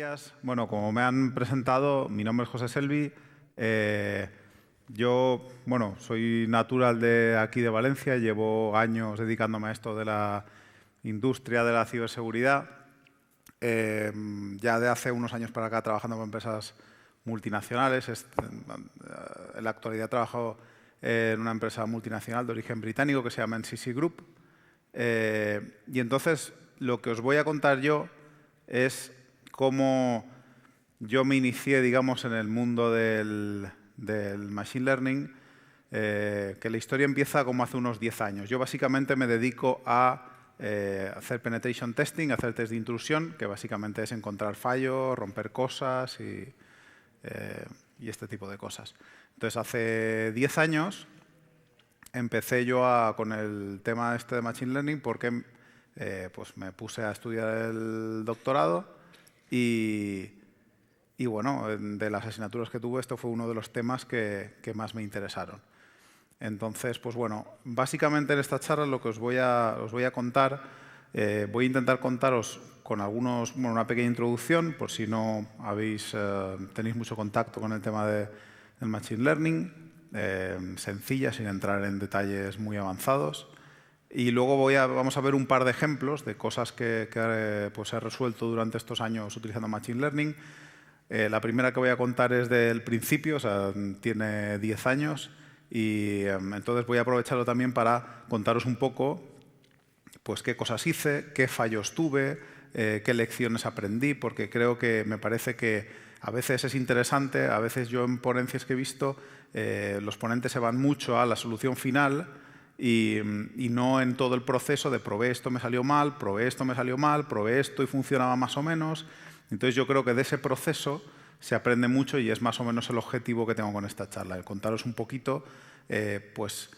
días. Bueno, como me han presentado, mi nombre es José Selvi. Yo, soy natural de aquí de Valencia. Llevo años dedicándome a esto de la industria de la ciberseguridad. Ya de hace unos años para acá trabajando con empresas multinacionales. En la actualidad trabajo en una empresa multinacional de origen británico que se llama NCC Group. Y entonces, lo que os voy a contar yo es cómo yo me inicié, digamos, en el mundo del Machine Learning, que la historia empieza como hace unos 10 años. Yo básicamente me dedico a hacer penetration testing, hacer test de intrusión, que básicamente es encontrar fallos, romper cosas y este tipo de cosas. Entonces, hace 10 años empecé yo con el tema este de Machine Learning porque pues me puse a estudiar el doctorado y bueno, de las asignaturas que tuve, esto fue uno de los temas que más me interesaron. Entonces, pues bueno, básicamente en esta charla lo que os voy a contar, voy a intentar contaros con una pequeña introducción, por si no tenéis mucho contacto con el tema del Machine Learning, sencilla, sin entrar en detalles muy avanzados. Y luego vamos a ver un par de ejemplos de cosas que pues he resuelto durante estos años utilizando Machine Learning. La primera que voy a contar es del principio, o sea, tiene 10 años. Y entonces voy a aprovecharlo también para contaros un poco pues, qué cosas hice, qué fallos tuve, qué lecciones aprendí, porque creo que me parece que a veces es interesante, a veces yo en ponencias que he visto, los ponentes se van mucho a la solución final y no en todo el proceso de probé esto, me salió mal, probé esto, me salió mal, probé esto y funcionaba más o menos. Entonces yo creo que de ese proceso se aprende mucho y es más o menos el objetivo que tengo con esta charla, el contaros un poquito pues,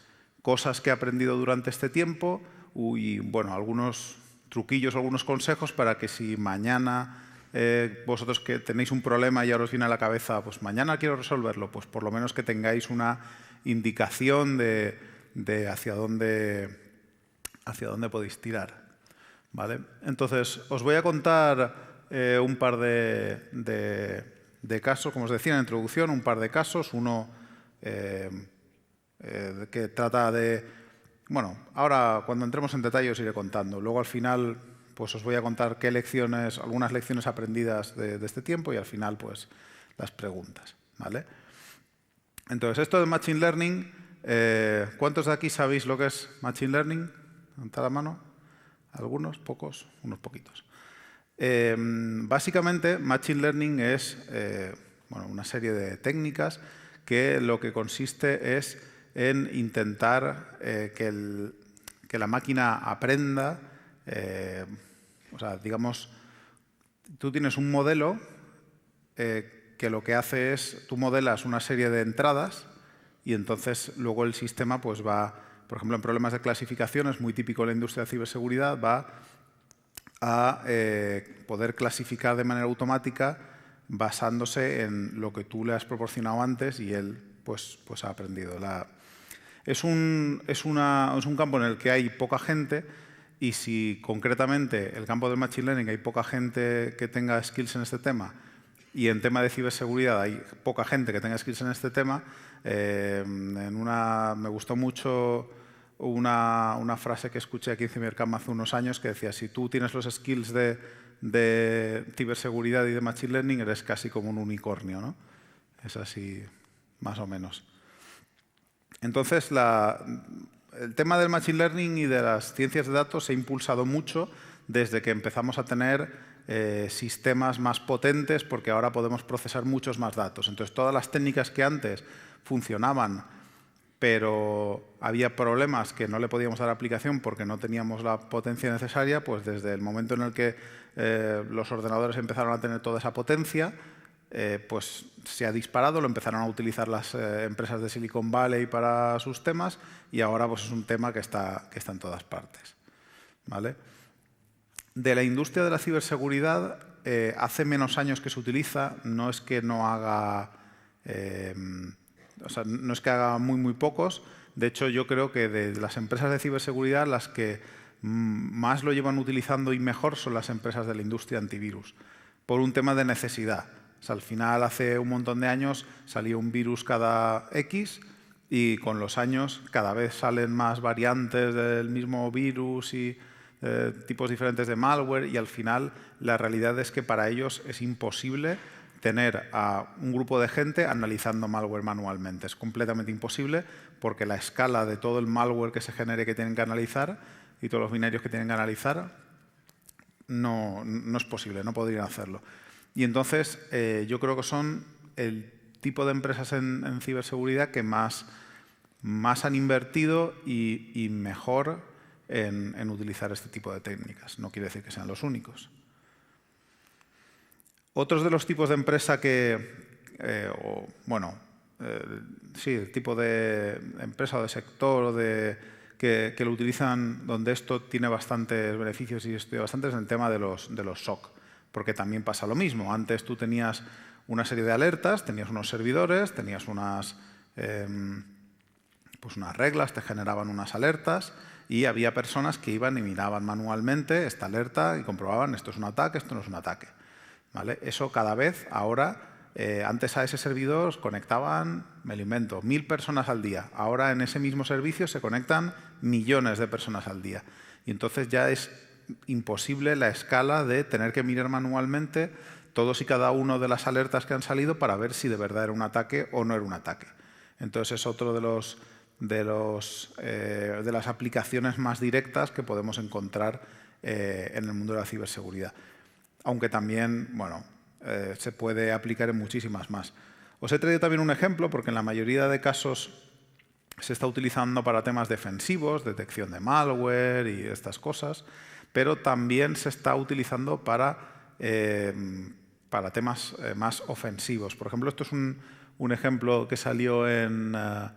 cosas que he aprendido durante este tiempo y bueno, algunos truquillos, algunos consejos para que si mañana vosotros que tenéis un problema y ahora os viene a la cabeza, pues mañana quiero resolverlo, pues por lo menos que tengáis una indicación de hacia dónde podéis tirar. ¿Vale? Entonces, os voy a contar un par de casos, como os decía en la introducción, un par de casos. Uno que trata de... Bueno, ahora cuando entremos en detalle os iré contando. Luego al final pues os voy a contar algunas lecciones aprendidas de este tiempo y al final pues las preguntas. ¿Vale? Entonces, esto de Machine Learning, ¿cuántos de aquí sabéis lo que es Machine Learning? Levantad la mano. ¿Algunos? ¿Pocos? Unos poquitos. Básicamente, Machine Learning es una serie de técnicas que lo que consiste es en intentar que la máquina aprenda. O sea, digamos, tú tienes un modelo que lo que hace es, tú modelas una serie de entradas y entonces luego el sistema pues va, por ejemplo, en problemas de clasificación, es muy típico en la industria de ciberseguridad, va a poder clasificar de manera automática basándose en lo que tú le has proporcionado antes y él pues ha aprendido. Es un campo en el que hay poca gente y si concretamente el campo del Machine Learning hay poca gente que tenga skills en este tema y en tema de ciberseguridad hay poca gente que tenga skills en este tema, me gustó mucho una frase que escuché aquí en Cibercam hace unos años que decía, si tú tienes los skills de ciberseguridad y de Machine Learning, eres casi como un unicornio, ¿no? Es así, más o menos. Entonces, el tema del Machine Learning y de las ciencias de datos se ha impulsado mucho desde que empezamos a tener sistemas más potentes porque ahora podemos procesar muchos más datos. Entonces, todas las técnicas que antes funcionaban pero había problemas que no le podíamos dar aplicación porque no teníamos la potencia necesaria, pues desde el momento en el que los ordenadores empezaron a tener toda esa potencia, pues se ha disparado, lo empezaron a utilizar las empresas de Silicon Valley para sus temas y ahora pues, es un tema que está en todas partes. ¿Vale? De la industria de la ciberseguridad, hace menos años que se utiliza, no es que no haga... O sea, no es que haga muy pocos. De hecho, yo creo que de las empresas de ciberseguridad, las que más lo llevan utilizando y mejor son las empresas de la industria antivirus. por un tema de necesidad. O sea, al final, hace un montón de años, salía un virus cada X y con los años cada vez salen más variantes del mismo virus y tipos diferentes de malware, y al final la realidad es que para ellos es imposible tener a un grupo de gente analizando malware manualmente. Es completamente imposible porque la escala de todo el malware que se genere que tienen que analizar y todos los binarios que tienen que analizar no es posible, no podrían hacerlo. Y entonces yo creo que son el tipo de empresas en ciberseguridad que más han invertido y mejor en utilizar este tipo de técnicas. No quiere decir que sean los únicos. Otros de los tipos de empresa sí, el tipo de empresa o de sector que lo utilizan, donde esto tiene bastantes beneficios y estudia bastante, es el tema de los SOC, porque también pasa lo mismo. Antes tú tenías una serie de alertas, tenías unos servidores, tenías unas reglas, te generaban unas alertas y había personas que iban y miraban manualmente esta alerta y comprobaban esto es un ataque, esto no es un ataque. ¿Vale? Eso cada vez ahora, antes a ese servidor conectaban, me lo invento, 1000 personas al día. Ahora en ese mismo servicio se conectan millones de personas al día. Y entonces ya es imposible la escala de tener que mirar manualmente todos y cada uno de las alertas que han salido para ver si de verdad era un ataque o no era un ataque. Entonces es otro de las aplicaciones más directas que podemos encontrar en el mundo de la ciberseguridad. Aunque también, bueno, se puede aplicar en muchísimas más. Os he traído también un ejemplo, porque en la mayoría de casos se está utilizando para temas defensivos, detección de malware y estas cosas, pero también se está utilizando para temas más ofensivos. Por ejemplo, esto es un ejemplo que salió en la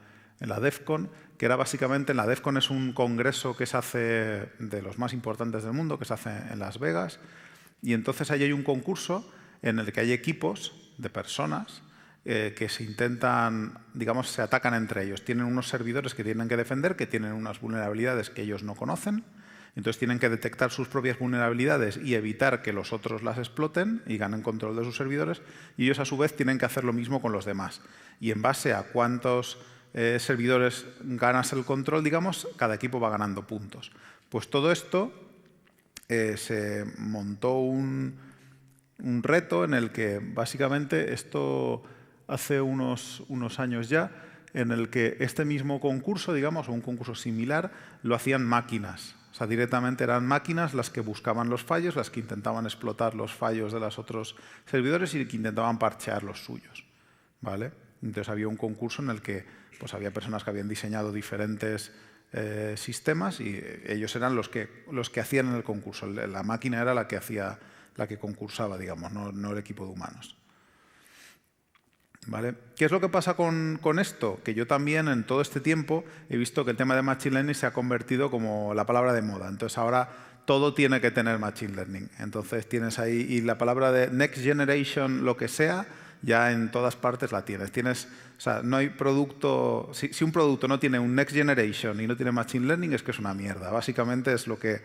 DEF CON, que era básicamente, la DEF CON es un congreso que se hace de los más importantes del mundo, que se hace en Las Vegas. Y entonces ahí hay un concurso en el que hay equipos de personas que se intentan, digamos, se atacan entre ellos. Tienen unos servidores que tienen que defender, que tienen unas vulnerabilidades que ellos no conocen. Entonces tienen que detectar sus propias vulnerabilidades y evitar que los otros las exploten y ganen control de sus servidores. Y ellos a su vez tienen que hacer lo mismo con los demás. Y en base a cuántos servidores ganas el control, digamos, cada equipo va ganando puntos. Pues todo esto se montó un reto en el que básicamente esto hace unos años ya, en el que este mismo concurso, digamos, o un concurso similar, lo hacían máquinas. O sea, directamente eran máquinas las que buscaban los fallos, las que intentaban explotar los fallos de los otros servidores y que intentaban parchear los suyos. ¿Vale? Entonces había un concurso en el que pues, había personas que habían diseñado diferentes sistemas y ellos eran los que hacían en el concurso. La máquina era la que concursaba, digamos, no el equipo de humanos. ¿Vale? ¿Qué es lo que pasa con esto? Que yo también en todo este tiempo he visto que el tema de Machine Learning se ha convertido como la palabra de moda. Entonces ahora todo tiene que tener Machine Learning. Entonces tienes ahí, y la palabra de Next Generation, lo que sea, ya en todas partes la tienes. O sea, no hay producto. Si un producto no tiene un Next Generation y no tiene Machine Learning, es que es una mierda. Básicamente es lo que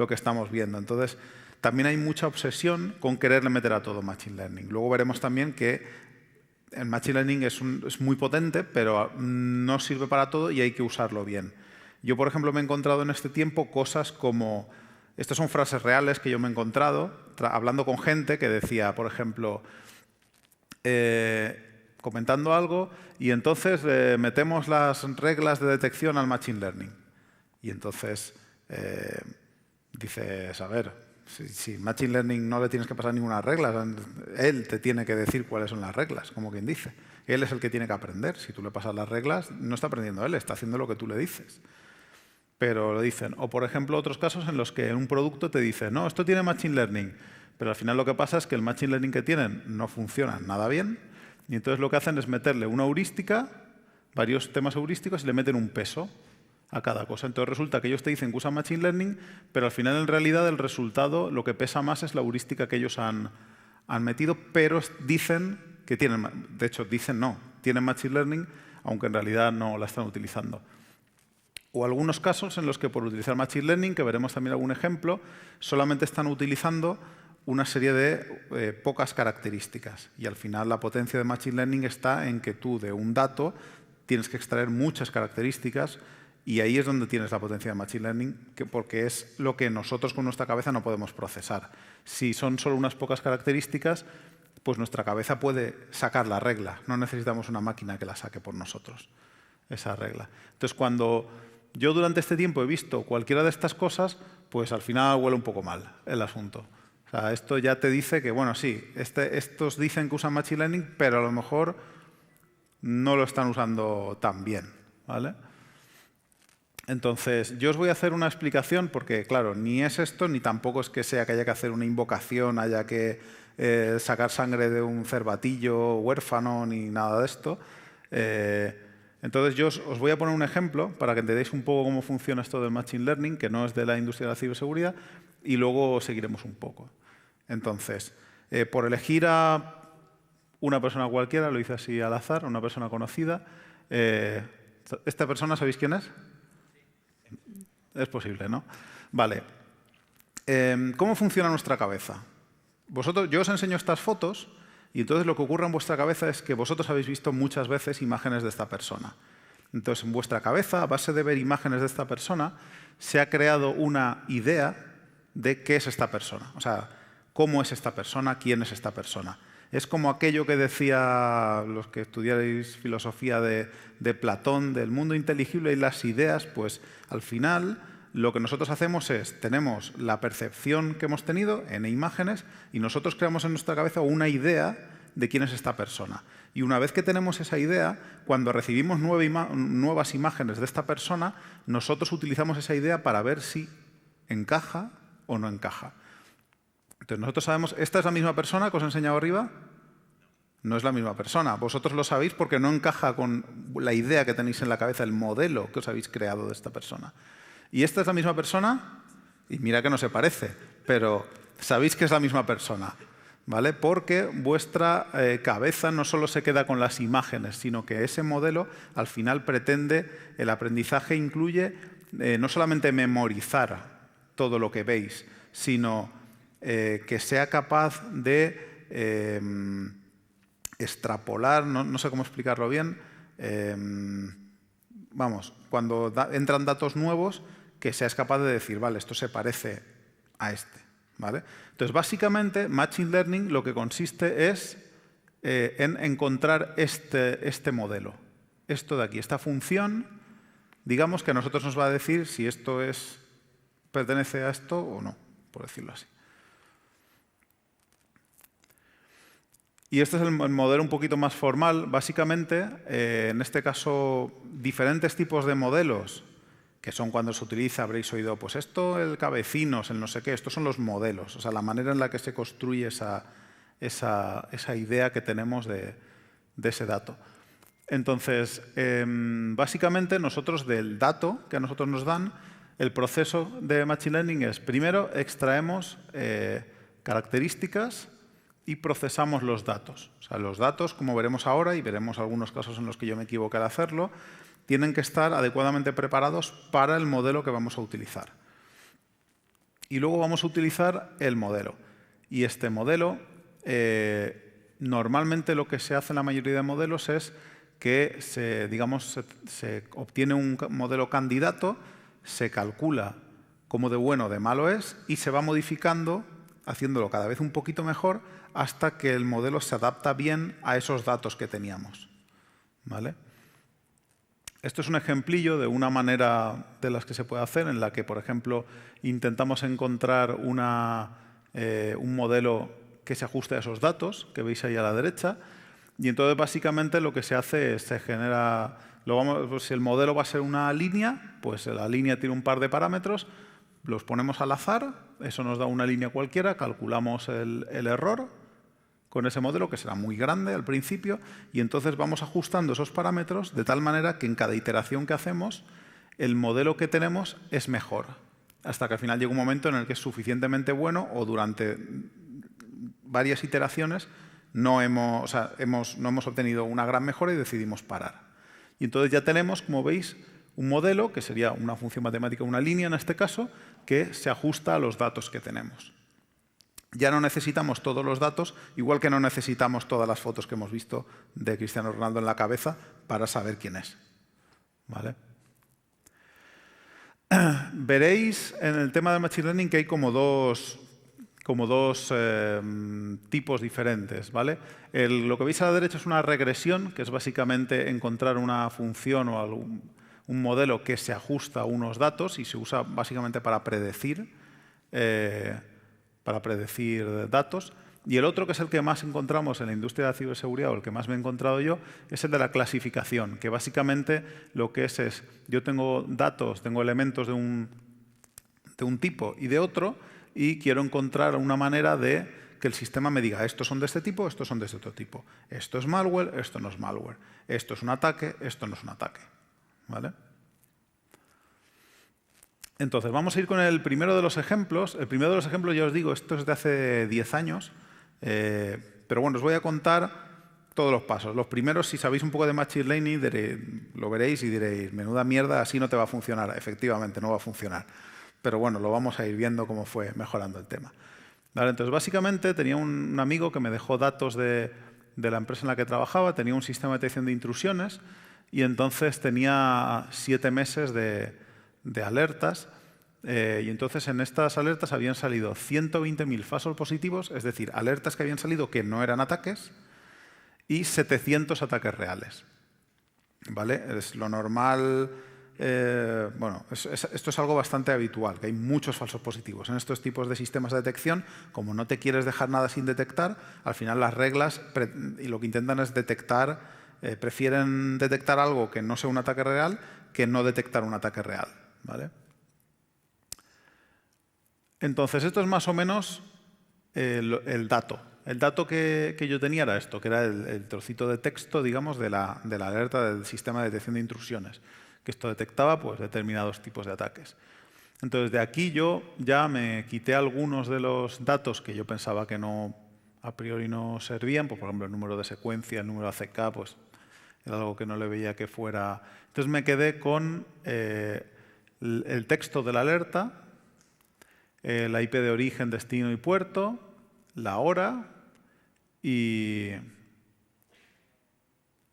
estamos viendo. Entonces, también hay mucha obsesión con quererle meter a todo Machine Learning. Luego veremos también que el Machine Learning es muy potente, pero no sirve para todo y hay que usarlo bien. Yo, por ejemplo, me he encontrado en este tiempo cosas como. Estas son frases reales que yo me he encontrado hablando con gente que decía, por ejemplo, comentando algo y entonces metemos las reglas de detección al Machine Learning. Y entonces dices, a ver, si Machine Learning no le tienes que pasar ninguna regla, él te tiene que decir cuáles son las reglas, como quien dice. Él es el que tiene que aprender. Si tú le pasas las reglas, no está aprendiendo él, está haciendo lo que tú le dices. Pero lo dicen. O, por ejemplo, otros casos en los que en un producto te dice, no, esto tiene Machine Learning, pero al final lo que pasa es que el Machine Learning que tienen no funciona nada bien, y entonces lo que hacen es meterle una heurística, varios temas heurísticos, y le meten un peso a cada cosa. Entonces resulta que ellos te dicen que usan Machine Learning, pero al final en realidad el resultado, lo que pesa más es la heurística que ellos han metido, pero dicen que tienen, de hecho dicen no, tienen Machine Learning, aunque en realidad no la están utilizando. O algunos casos en los que por utilizar Machine Learning, que veremos también algún ejemplo, solamente están utilizando una serie de pocas características. Y al final la potencia de Machine Learning está en que tú de un dato tienes que extraer muchas características y ahí es donde tienes la potencia de Machine Learning, porque es lo que nosotros con nuestra cabeza no podemos procesar. Si son solo unas pocas características, pues nuestra cabeza puede sacar la regla. No necesitamos una máquina que la saque por nosotros, esa regla. Entonces, cuando yo durante este tiempo he visto cualquiera de estas cosas, pues al final huele un poco mal el asunto. O sea, esto ya te dice que, bueno, sí, estos dicen que usan Machine Learning, pero a lo mejor no lo están usando tan bien, ¿vale? Entonces, yo os voy a hacer una explicación porque, claro, ni es esto, ni tampoco es que sea que haya que hacer una invocación, haya que sacar sangre de un cervatillo huérfano, ni nada de esto. Entonces, yo os voy a poner un ejemplo para que entendáis un poco cómo funciona esto del Machine Learning, que no es de la industria de la ciberseguridad, y luego seguiremos un poco. Entonces, por elegir a una persona cualquiera, lo hice así al azar, una persona conocida. ¿Esta persona sabéis quién es? Es posible, ¿no? Vale. ¿Cómo funciona nuestra cabeza? Yo os enseño estas fotos y entonces lo que ocurre en vuestra cabeza es que vosotros habéis visto muchas veces imágenes de esta persona. Entonces, en vuestra cabeza, a base de ver imágenes de esta persona, se ha creado una idea de qué es esta persona. O sea, cómo es esta persona, quién es esta persona. Es como aquello que decía los que estudiarais filosofía de Platón, del mundo inteligible y las ideas, pues al final lo que nosotros hacemos es, tenemos la percepción que hemos tenido en imágenes y nosotros creamos en nuestra cabeza una idea de quién es esta persona. Y una vez que tenemos esa idea, cuando recibimos nuevas imágenes de esta persona, nosotros utilizamos esa idea para ver si encaja o no encaja. Entonces nosotros sabemos, ¿esta es la misma persona que os he enseñado arriba? No es la misma persona. Vosotros lo sabéis porque no encaja con la idea que tenéis en la cabeza, el modelo que os habéis creado de esta persona. ¿Y esta es la misma persona? Y mira que no se parece, pero sabéis que es la misma persona, ¿vale? Porque vuestra cabeza no solo se queda con las imágenes, sino que ese modelo al final pretende, el aprendizaje incluye no solamente memorizar todo lo que veis, sino que sea capaz de extrapolar, no sé cómo explicarlo bien, vamos, cuando entran datos nuevos, que seas capaz de decir, vale, esto se parece a este, ¿vale? Entonces, básicamente, Machine Learning lo que consiste es en encontrar este modelo, esto de aquí, esta función, digamos que a nosotros nos va a decir si esto pertenece a esto o no, por decirlo así. Y este es el modelo un poquito más formal. Básicamente, en este caso, diferentes tipos de modelos, que son cuando se utiliza, habréis oído, pues esto, el cabecinos, el no sé qué, estos son los modelos, o sea, la manera en la que se construye esa idea que tenemos de ese dato. Entonces, básicamente, nosotros del dato que a nosotros nos dan, el proceso de Machine Learning es, primero, extraemos características y procesamos los datos. O sea, los datos, como veremos ahora, y veremos algunos casos en los que yo me equivoqué al hacerlo, tienen que estar adecuadamente preparados para el modelo que vamos a utilizar. Y luego vamos a utilizar el modelo. Y este modelo, normalmente lo que se hace en la mayoría de modelos es que se obtiene un modelo candidato, se calcula cómo de bueno o de malo es y se va modificando, haciéndolo cada vez un poquito mejor, hasta que el modelo se adapta bien a esos datos que teníamos, ¿vale? Esto es un ejemplillo de una manera de las que se puede hacer, en la que, por ejemplo, intentamos encontrar un modelo que se ajuste a esos datos, que veis ahí a la derecha, y entonces básicamente lo que se hace es se genera, pues si el modelo va a ser una línea, pues la línea tiene un par de parámetros, los ponemos al azar, eso nos da una línea cualquiera, calculamos el error con ese modelo, que será muy grande al principio, y entonces vamos ajustando esos parámetros de tal manera que en cada iteración que hacemos, el modelo que tenemos es mejor, hasta que al final llega un momento en el que es suficientemente bueno o durante varias iteraciones no hemos obtenido una gran mejora y decidimos parar. Y entonces ya tenemos, como veis, un modelo, que sería una función matemática, una línea en este caso, que se ajusta a los datos que tenemos. ya no necesitamos todos los datos, igual que no necesitamos todas las fotos que hemos visto de Cristiano Ronaldo en la cabeza para saber quién es. ¿Vale? Veréis en el tema del Machine Learning que hay como dos tipos diferentes. ¿Vale? Lo que veis a la derecha es una regresión, que es básicamente encontrar una función o un modelo que se ajusta a unos datos y se usa básicamente para predecir datos. Y el otro, que es el que más encontramos en la industria de la ciberseguridad, o el que más me he encontrado yo, es el de la clasificación, que básicamente lo que es yo tengo datos, tengo elementos de un tipo y de otro, y quiero encontrar una manera de que el sistema me diga estos son de este tipo, estos son de este otro tipo. Esto es malware, esto no es malware. Esto es un ataque, esto no es un ataque. ¿Vale? Entonces, vamos a ir con el primero de los ejemplos. El primero de los ejemplos, ya os digo, esto es de hace 10 años. Pero bueno, os voy a contar todos los pasos. Los primeros, si sabéis un poco de Machine Learning, lo veréis y diréis, menuda mierda, así no te va a funcionar. Efectivamente, no va a funcionar. Pero bueno, lo vamos a ir viendo cómo fue mejorando el tema. ¿Vale? Entonces, básicamente, tenía un amigo que me dejó datos de la empresa en la que trabajaba, tenía un sistema de detección de intrusiones y entonces tenía 7 meses de alertas. Y entonces en estas alertas habían salido 120.000 falsos positivos, es decir, alertas que habían salido que no eran ataques, y 700 ataques reales. ¿Vale? Es lo normal. Bueno, esto es algo bastante habitual, que hay muchos falsos positivos. En estos tipos de sistemas de detección, como no te quieres dejar nada sin detectar, al final las reglas y lo que intentan es detectar, prefieren detectar algo que no sea un ataque real que no detectar un ataque real. ¿Vale? Entonces, esto es más o menos el dato. El dato que yo tenía era esto, que era el trocito de texto, digamos, de la alerta del sistema de detección de intrusiones, que esto detectaba pues, determinados tipos de ataques. Entonces, de aquí yo ya me quité algunos de los datos que yo pensaba que a priori no servían, pues, por ejemplo, el número de secuencia, el número ACK, pues era algo que no le veía que fuera. Entonces me quedé con el texto de la alerta, la IP de origen, destino y puerto, la hora y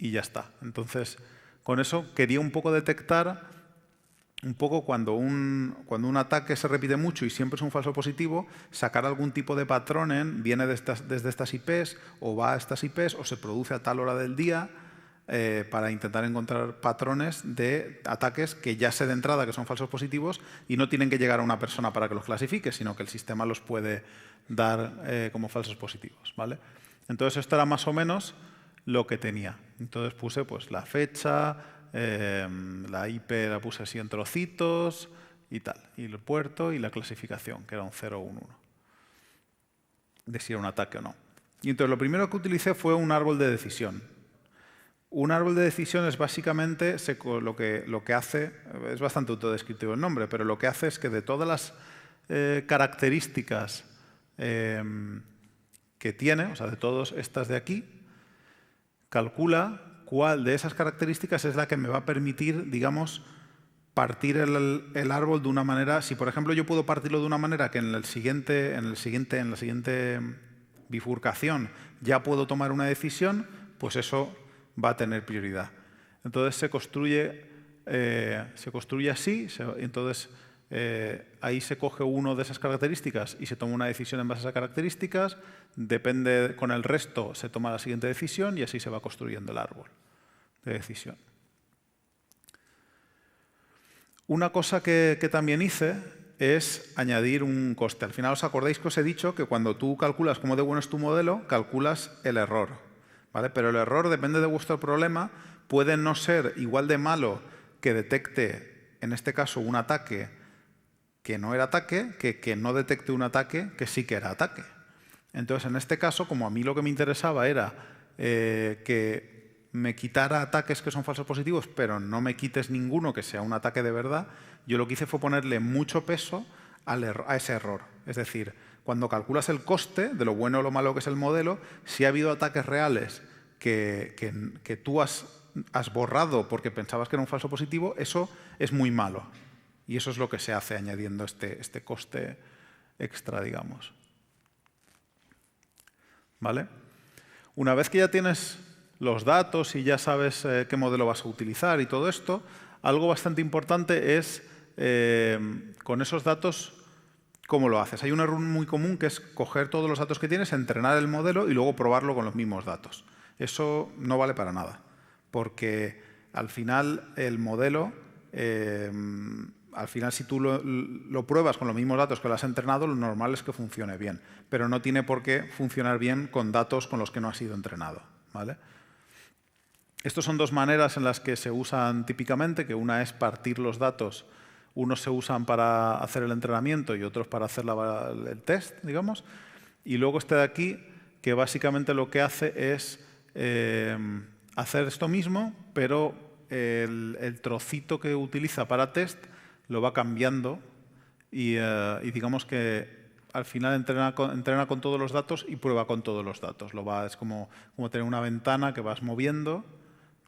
ya está. Entonces, con eso quería un poco detectar cuando un ataque se repite mucho y siempre es un falso positivo, sacar algún tipo de patrón viene desde estas IPs o va a estas IPs o se produce a tal hora del día, para intentar encontrar patrones de ataques que ya sé de entrada que son falsos positivos y no tienen que llegar a una persona para que los clasifique, sino que el sistema los puede dar como falsos positivos. ¿Vale? Entonces, esto era más o menos lo que tenía. Entonces puse pues, la fecha, la IP la puse así en trocitos y tal, y el puerto y la clasificación, que era un 0 o un 1, de si era un ataque o no. Y entonces lo primero que utilicé fue un árbol de decisión. Un árbol de decisión es básicamente lo que hace, es bastante autodescriptivo el nombre, pero lo que hace es que de todas las características que tiene, o sea, de todas estas de aquí, calcula cuál de esas características es la que me va a permitir, digamos, partir el árbol de una manera. Si, por ejemplo, yo puedo partirlo de una manera que en la siguiente bifurcación ya puedo tomar una decisión, pues eso va a tener prioridad. Entonces se construye así, entonces ahí se coge una de esas características y se toma una decisión en base a esas características, depende con el resto, se toma la siguiente decisión y así se va construyendo el árbol de decisión. Una cosa que también hice es añadir un coste. Al final os acordáis que os he dicho que cuando tú calculas cómo de bueno es tu modelo, calculas el error. ¿Vale? Pero el error, depende de vuestro problema, puede no ser igual de malo que detecte, en este caso, un ataque que no era ataque, que no detecte un ataque que sí que era ataque. Entonces, en este caso, como a mí lo que me interesaba era que me quitara ataques que son falsos positivos, pero no me quites ninguno que sea un ataque de verdad, yo lo que hice fue ponerle mucho peso a ese error. Es decir, cuando calculas el coste de lo bueno o lo malo que es el modelo, si ha habido ataques reales que tú has borrado porque pensabas que era un falso positivo, eso es muy malo. Y eso es lo que se hace añadiendo este coste extra, digamos. ¿vale? Una vez que ya tienes los datos y ya sabes qué modelo vas a utilizar y todo esto, algo bastante importante es, con esos datos, ¿cómo lo haces? Hay un error muy común que es coger todos los datos que tienes, entrenar el modelo y luego probarlo con los mismos datos. Eso no vale para nada, porque al final el modelo, si tú lo pruebas con los mismos datos que lo has entrenado, lo normal es que funcione bien, pero no tiene por qué funcionar bien con datos con los que no ha sido entrenado, ¿vale? Estas son dos maneras en las que se usan típicamente, que una es partir los datos. Unos se usan para hacer el entrenamiento y otros para hacer el test, digamos. Y luego este de aquí, que básicamente lo que hace es hacer esto mismo, pero el trocito que utiliza para test lo va cambiando y digamos que al final entrena con todos los datos y prueba con todos los datos. Es como tener una ventana que vas moviendo,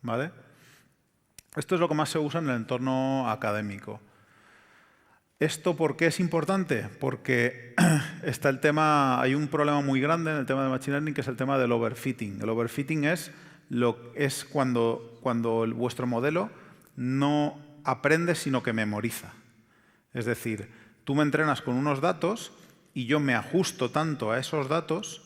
¿vale? Esto es lo que más se usa en el entorno académico. ¿Esto por qué es importante? Porque está hay un problema muy grande en el tema de Machine Learning, que es el tema del overfitting. El overfitting es cuando vuestro modelo no aprende, sino que memoriza. Es decir, tú me entrenas con unos datos y yo me ajusto tanto a esos datos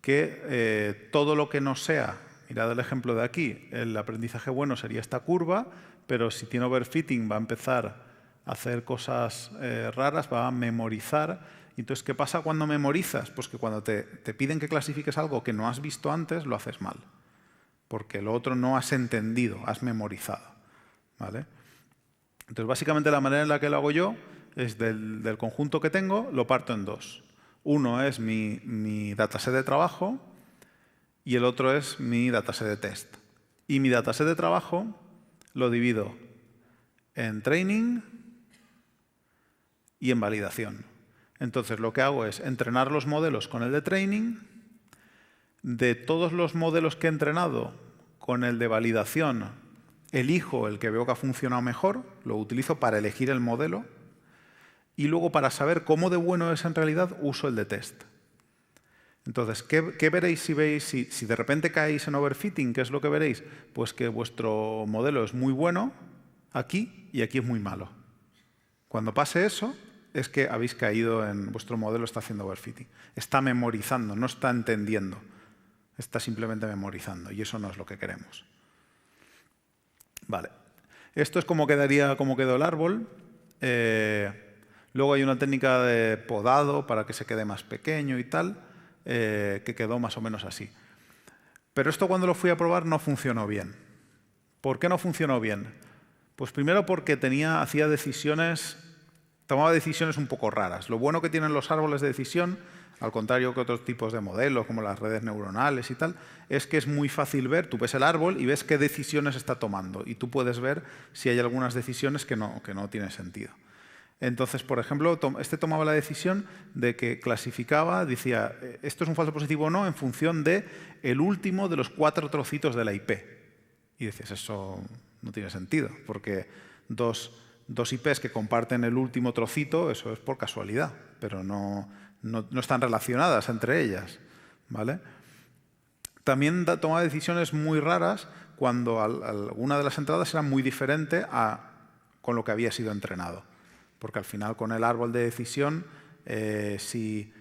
que todo lo que no sea, mirad el ejemplo de aquí, el aprendizaje bueno sería esta curva, pero si tiene overfitting va a empezar a hacer cosas raras, va a memorizar. Entonces, ¿qué pasa cuando memorizas? Pues que cuando te piden que clasifiques algo que no has visto antes, lo haces mal. Porque lo otro no has entendido, has memorizado, ¿vale? Entonces, básicamente la manera en la que lo hago yo es del conjunto que tengo, lo parto en dos. Uno es mi dataset de trabajo y el otro es mi dataset de test. Y mi dataset de trabajo lo divido en training y en validación. Entonces, lo que hago es entrenar los modelos con el de training. De todos los modelos que he entrenado con el de validación, elijo el que veo que ha funcionado mejor, lo utilizo para elegir el modelo y luego para saber cómo de bueno es en realidad, uso el de test. Entonces, ¿qué veréis si de repente caéis en overfitting? ¿Qué es lo que veréis? Pues que vuestro modelo es muy bueno aquí y aquí es muy malo. Cuando pase eso, es que habéis caído en vuestro modelo, está haciendo overfitting. Está memorizando, no está entendiendo. Está simplemente memorizando y eso no es lo que queremos. Vale. Esto es como quedó el árbol. Luego hay una técnica de podado para que se quede más pequeño y tal, que quedó más o menos así. Pero esto cuando lo fui a probar no funcionó bien. ¿Por qué no funcionó bien? Pues primero porque tomaba decisiones un poco raras. Lo bueno que tienen los árboles de decisión, al contrario que otros tipos de modelos, como las redes neuronales y tal, es que es muy fácil ver, tú ves el árbol y ves qué decisiones está tomando. Y tú puedes ver si hay algunas decisiones que no tienen sentido. Entonces, por ejemplo, este tomaba la decisión de que clasificaba, decía, esto es un falso positivo o no, en función de el último de los 4 trocitos de la IP. Y decías, eso no tiene sentido, porque dos IPs que comparten el último trocito, eso es por casualidad, pero no están relacionadas entre ellas, ¿vale? También tomaba decisiones muy raras cuando alguna de las entradas era muy diferente con lo que había sido entrenado. Porque al final con el árbol de decisión, si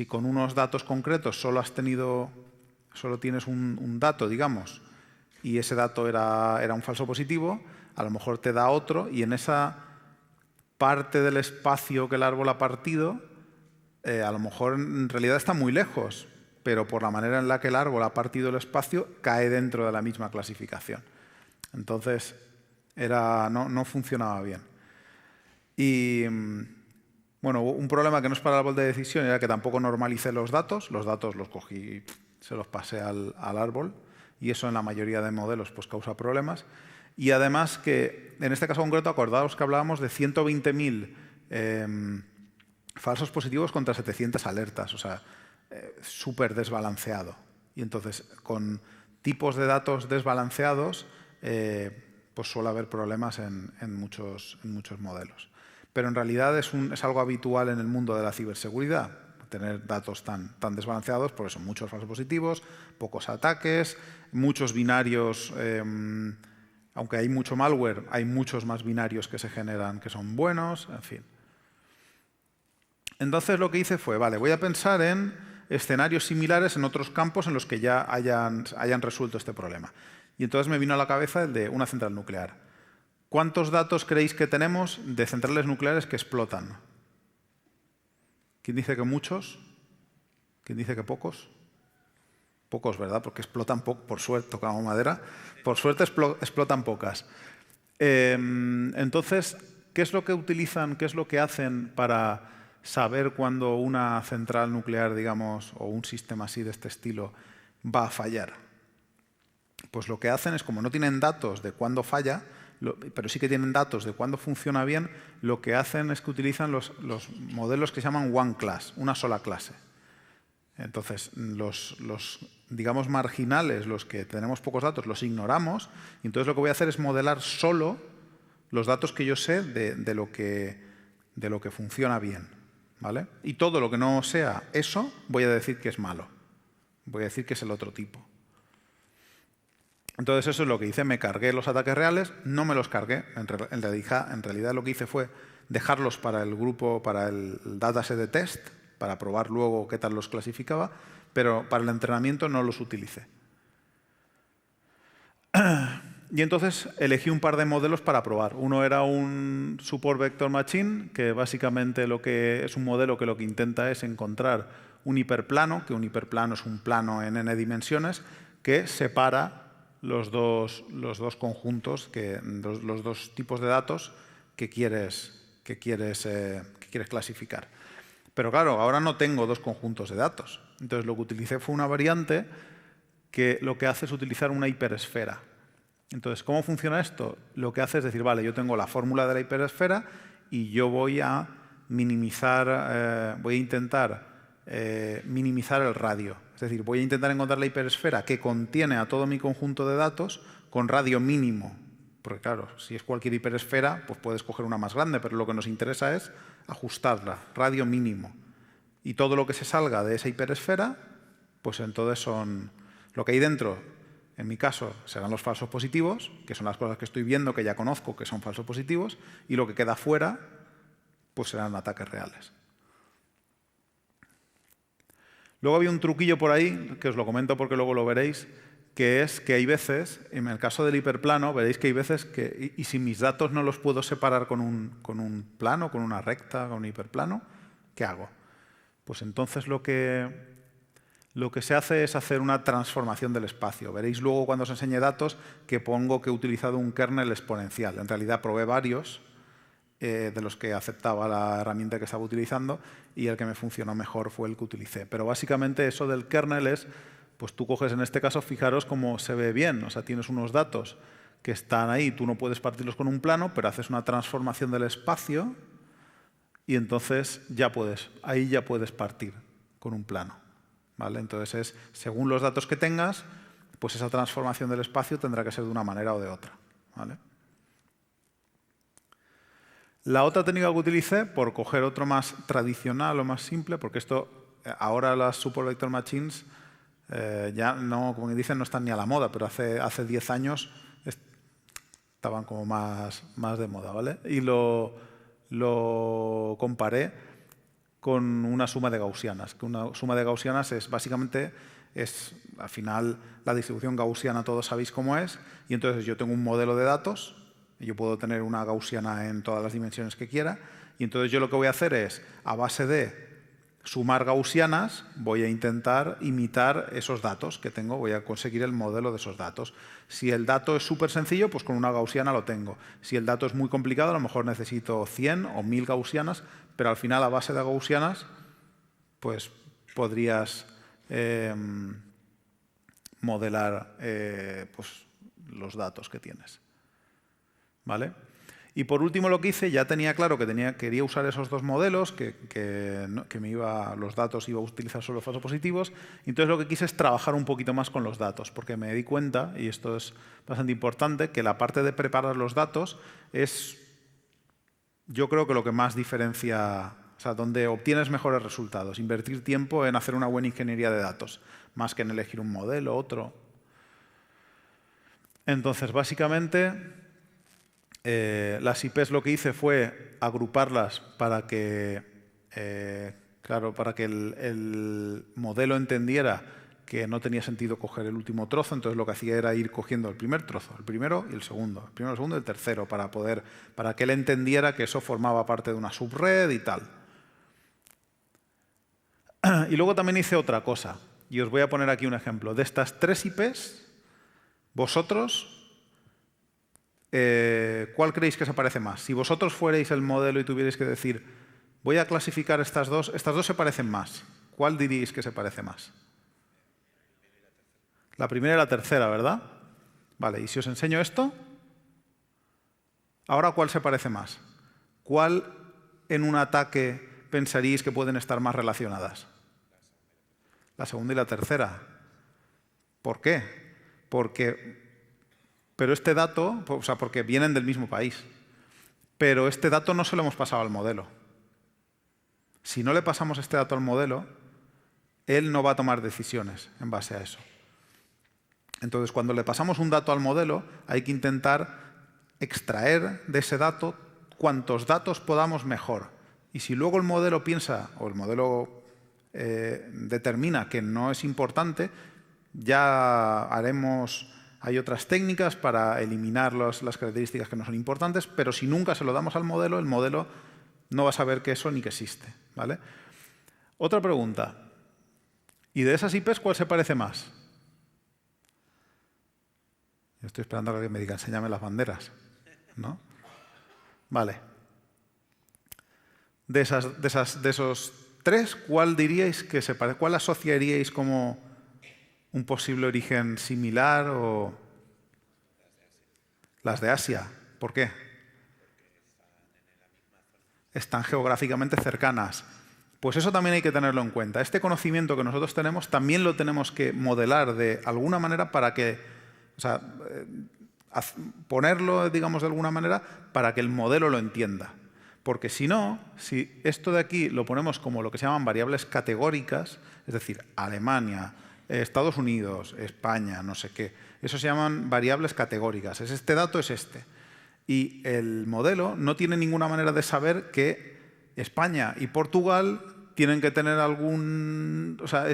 con unos datos concretos solo tienes un dato, digamos, y ese dato era un falso positivo, a lo mejor te da otro y en esa parte del espacio que el árbol ha partido, a lo mejor en realidad está muy lejos, pero por la manera en la que el árbol ha partido el espacio, cae dentro de la misma clasificación. Entonces, no funcionaba bien. Y, bueno, un problema que no es para el árbol de decisión era que tampoco normalicé los datos los cogí, se los pasé al árbol, y eso en la mayoría de modelos pues causa problemas. Y además que, en este caso concreto, acordaos que hablábamos de 120.000 falsos positivos contra 700 alertas, o sea, súper desbalanceado. Y entonces, con tipos de datos desbalanceados, pues suele haber problemas en muchos modelos. Pero en realidad es algo habitual en el mundo de la ciberseguridad. tener datos tan desbalanceados, porque son muchos falsos positivos, pocos ataques, muchos binarios. Aunque hay mucho malware, hay muchos más binarios que se generan que son buenos, en fin. Entonces lo que hice fue, vale, voy a pensar en escenarios similares en otros campos en los que ya hayan resuelto este problema. Y entonces me vino a la cabeza el de una central nuclear. ¿Cuántos datos creéis que tenemos de centrales nucleares que explotan? ¿Quién dice que muchos? ¿Quién dice que pocos? Pocos, ¿verdad? Porque explotan poco, por suerte, tocamos madera. Por suerte explotan pocas. Entonces, ¿qué es lo que utilizan, qué es lo que hacen para saber cuándo una central nuclear, digamos, o un sistema así de este estilo va a fallar? Pues lo que hacen es, como no tienen datos de cuándo falla, pero sí que tienen datos de cuándo funciona bien, lo que hacen es que utilizan los modelos que se llaman one class, una sola clase. Entonces, los digamos marginales, los que tenemos pocos datos, los ignoramos, y entonces lo que voy a hacer es modelar solo los datos que yo sé de lo que funciona bien, ¿vale? Y todo lo que no sea eso, voy a decir que es malo. Voy a decir que es el otro tipo. Entonces eso es lo que hice, me cargué los ataques reales, no me los cargué, en realidad lo que hice fue dejarlos para el grupo, para el dataset de test, para probar luego qué tal los clasificaba, pero para el entrenamiento no los utilicé. Y entonces elegí un par de modelos para probar. Uno era un Support Vector Machine, que básicamente es un modelo que lo que intenta es encontrar un hiperplano, que un hiperplano es un plano en n dimensiones, que separa los dos conjuntos, los dos tipos de datos que quieres clasificar. Pero claro, ahora no tengo dos conjuntos de datos. Entonces lo que utilicé fue una variante que lo que hace es utilizar una hiperesfera. Entonces, ¿cómo funciona esto? Lo que hace es decir, vale, yo tengo la fórmula de la hiperesfera y yo voy a minimizar, voy a intentar minimizar el radio. Es decir, voy a intentar encontrar la hiperesfera que contiene a todo mi conjunto de datos con radio mínimo. Porque claro, si es cualquier hiperesfera, pues puedes coger una más grande, pero lo que nos interesa es ajustarla, radio mínimo. Y todo lo que se salga de esa hiperesfera, pues entonces son lo que hay dentro. En mi caso, serán los falsos positivos, que son las cosas que estoy viendo, que ya conozco, que son falsos positivos, y lo que queda fuera, pues serán ataques reales. Luego había un truquillo por ahí, que os lo comento porque luego lo veréis, que es que hay veces, en el caso del hiperplano, veréis que hay veces que, y si mis datos no los puedo separar con un plano, con una recta, con un hiperplano, ¿qué hago? Pues entonces lo que se hace es hacer una transformación del espacio. Veréis luego cuando os enseñe datos que pongo que he utilizado un kernel exponencial. En realidad probé varios de los que aceptaba la herramienta que estaba utilizando y el que me funcionó mejor fue el que utilicé. Pero básicamente eso del kernel es, pues tú coges en este caso, fijaros cómo se ve bien. O sea, tienes unos datos que están ahí, tú no puedes partirlos con un plano, pero haces una transformación del espacio y entonces ahí ya puedes partir con un plano. ¿Vale? Entonces, según los datos que tengas, pues esa transformación del espacio tendrá que ser de una manera o de otra. ¿Vale? La otra técnica que utilicé, por coger otro más tradicional o más simple, porque ahora las Support Vector Machines ya no, como dicen, no están ni a la moda, pero hace 10 años estaban como más de moda, ¿vale? Y lo comparé con una suma de gaussianas. Que una suma de gaussianas básicamente al final, la distribución gaussiana todos sabéis cómo es, y entonces yo tengo un modelo de datos, y yo puedo tener una gaussiana en todas las dimensiones que quiera, y entonces yo lo que voy a hacer es, a base de sumar gaussianas, voy a intentar imitar esos datos que tengo, voy a conseguir el modelo de esos datos. Si el dato es súper sencillo, pues con una gaussiana lo tengo. Si el dato es muy complicado, a lo mejor necesito 100 o 1000 gaussianas, pero al final, a base de gaussianas, pues podrías modelar pues, los datos que tienes. ¿Vale? Y por último lo que hice, ya tenía claro que quería usar esos dos modelos, que los datos iba a utilizar solo falsos positivos, y entonces lo que quise es trabajar un poquito más con los datos, porque me di cuenta, y esto es bastante importante, que la parte de preparar los datos es, yo creo que lo que más diferencia O sea, donde obtienes mejores resultados. Invertir tiempo en hacer una buena ingeniería de datos, más que en elegir un modelo, otro. Entonces, básicamente, las IPs lo que hice fue agruparlas para que, para que el modelo entendiera que no tenía sentido coger el último trozo, entonces lo que hacía era ir cogiendo el primer trozo, el primero y el segundo, el primero, el segundo y el tercero, para que él entendiera que eso formaba parte de una subred y tal. Y luego también hice otra cosa, y os voy a poner aquí un ejemplo. De estas 3 IPs, vosotros, ¿cuál creéis que se parece más? Si vosotros fuerais el modelo y tuvierais que decir, voy a clasificar estas dos se parecen más, ¿cuál diríais que se parece más? La primera y la tercera, ¿verdad? Vale, y si os enseño esto, ahora ¿cuál se parece más? ¿Cuál en un ataque pensaríais que pueden estar más relacionadas? La segunda y la tercera. ¿Por qué? Pero este dato, o sea, porque vienen del mismo país, pero este dato no se lo hemos pasado al modelo. Si no le pasamos este dato al modelo, él no va a tomar decisiones en base a eso. Entonces, cuando le pasamos un dato al modelo, hay que intentar extraer de ese dato cuantos datos podamos mejor. Y si luego el modelo piensa, o el modelo determina que no es importante, ya haremos... Hay otras técnicas para eliminar las características que no son importantes, pero si nunca se lo damos al modelo, el modelo no va a saber que eso ni que existe, ¿vale? Otra pregunta. ¿Y de esas IPs cuál se parece más? Yo estoy esperando a que alguien me diga, enséñame las banderas, ¿no? Vale. De esos 3, ¿cuál diríais que se parece? ¿Cuál asociaríais como un posible origen similar o...? Las de Asia. ¿Por qué? Están geográficamente cercanas. Pues eso también hay que tenerlo en cuenta. Este conocimiento que nosotros tenemos también lo tenemos que modelar de alguna manera para que... O sea, ponerlo, digamos, de alguna manera para que el modelo lo entienda. Porque si no, si esto de aquí lo ponemos como lo que se llaman variables categóricas, es decir, Alemania, Estados Unidos, España, no sé qué, eso se llaman variables categóricas. Es este dato, es este. Y el modelo no tiene ninguna manera de saber que España y Portugal tienen que tener algún... O sea,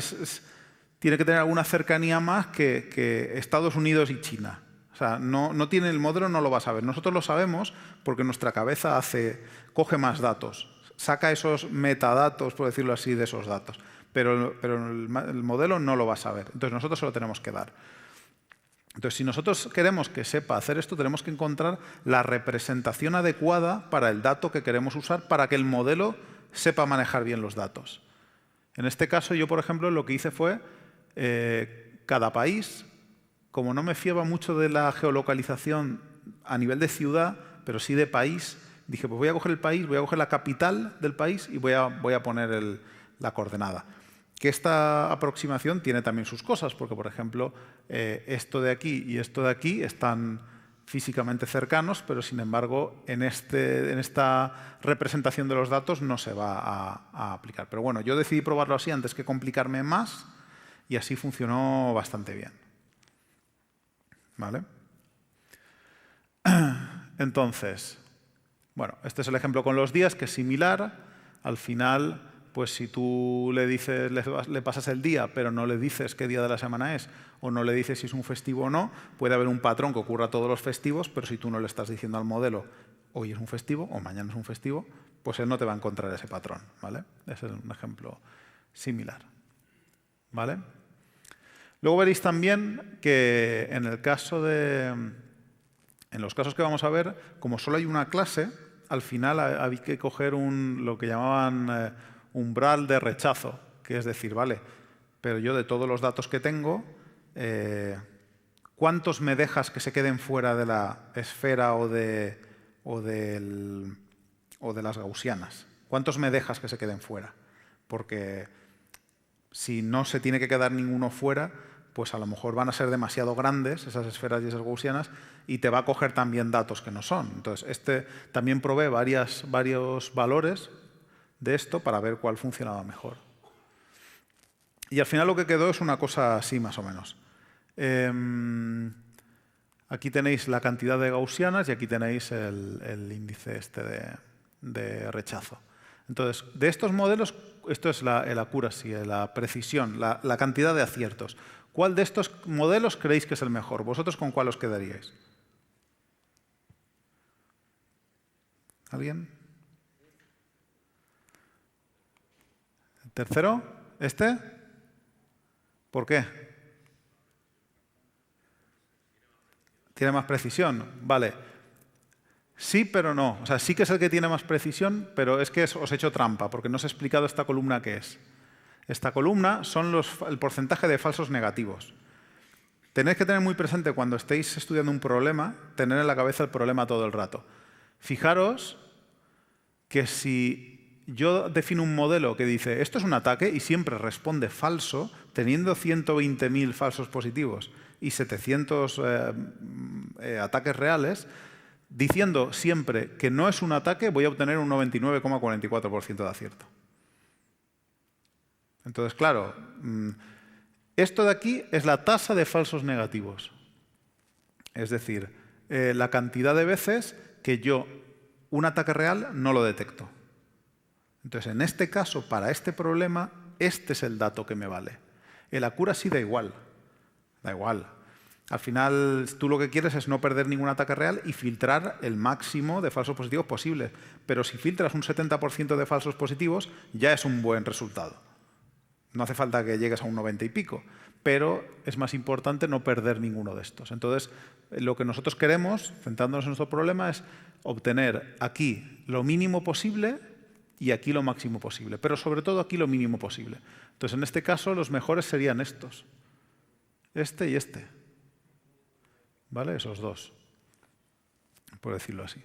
tiene que tener alguna cercanía más que Estados Unidos y China. O sea, no tiene, el modelo no lo va a saber. Nosotros lo sabemos porque nuestra cabeza coge más datos, saca esos metadatos, por decirlo así, de esos datos. Pero el modelo no lo va a saber. Entonces nosotros se lo tenemos que dar. Entonces, si nosotros queremos que sepa hacer esto, tenemos que encontrar la representación adecuada para el dato que queremos usar para que el modelo sepa manejar bien los datos. En este caso, yo, por ejemplo, lo que hice fue cada país, como no me fiaba mucho de la geolocalización a nivel de ciudad, pero sí de país, dije, pues voy a coger el país, voy a coger la capital del país y voy a poner la coordenada. Que esta aproximación tiene también sus cosas, porque, por ejemplo, esto de aquí y esto de aquí están físicamente cercanos, pero, sin embargo, en esta representación de los datos no se va a aplicar. Pero bueno, yo decidí probarlo así antes que complicarme más y así funcionó bastante bien. ¿Vale? Entonces, bueno, este es el ejemplo con los días, que es similar. Al final, pues si tú le pasas el día, pero no le dices qué día de la semana es, o no le dices si es un festivo o no, puede haber un patrón que ocurra todos los festivos, pero si tú no le estás diciendo al modelo, hoy es un festivo o mañana es un festivo, pues él no te va a encontrar ese patrón, ¿vale? Ese es un ejemplo similar, ¿vale? Luego veréis también que en los casos que vamos a ver, como solo hay una clase, al final hay que coger lo que llamaban umbral de rechazo, que es decir, vale, pero yo de todos los datos que tengo, ¿cuántos me dejas que se queden fuera de la esfera o de las gaussianas? ¿Cuántos me dejas que se queden fuera? Porque si no se tiene que quedar ninguno fuera, pues a lo mejor van a ser demasiado grandes esas esferas y esas gaussianas y te va a coger también datos que no son. Entonces, también provee varios valores de esto para ver cuál funcionaba mejor. Y al final lo que quedó es una cosa así, más o menos. Aquí tenéis la cantidad de gaussianas y aquí tenéis el índice este de rechazo. Entonces, de estos modelos, esto es el accuracy, la precisión, la cantidad de aciertos. ¿Cuál de estos modelos creéis que es el mejor? ¿Vosotros con cuál os quedaríais? ¿Alguien? ¿El tercero? ¿Este? ¿Por qué? ¿Tiene más precisión? Vale. Sí, pero no. O sea, sí que es el que tiene más precisión, pero es que os he hecho trampa, porque no os he explicado esta columna qué es. Esta columna son el porcentaje de falsos negativos. Tenéis que tener muy presente cuando estéis estudiando un problema, tener en la cabeza el problema todo el rato. Fijaros que si yo defino un modelo que dice esto es un ataque y siempre responde falso, teniendo 120.000 falsos positivos y 700 ataques reales, diciendo siempre que no es un ataque, voy a obtener un 99,44% de acierto. Entonces, claro, esto de aquí es la tasa de falsos negativos. Es decir, la cantidad de veces que yo un ataque real no lo detecto. Entonces, en este caso, para este problema, este es el dato que me vale. El accuracy da igual. Da igual. Al final, tú lo que quieres es no perder ningún ataque real y filtrar el máximo de falsos positivos posible. Pero si filtras un 70% de falsos positivos, ya es un buen resultado. No hace falta que llegues a un 90 y pico, pero es más importante no perder ninguno de estos. Entonces, lo que nosotros queremos, centrándonos en nuestro problema, es obtener aquí lo mínimo posible y aquí lo máximo posible, pero sobre todo aquí lo mínimo posible. Entonces, en este caso, los mejores serían estos. Este y este. ¿Vale? Esos dos, por decirlo así.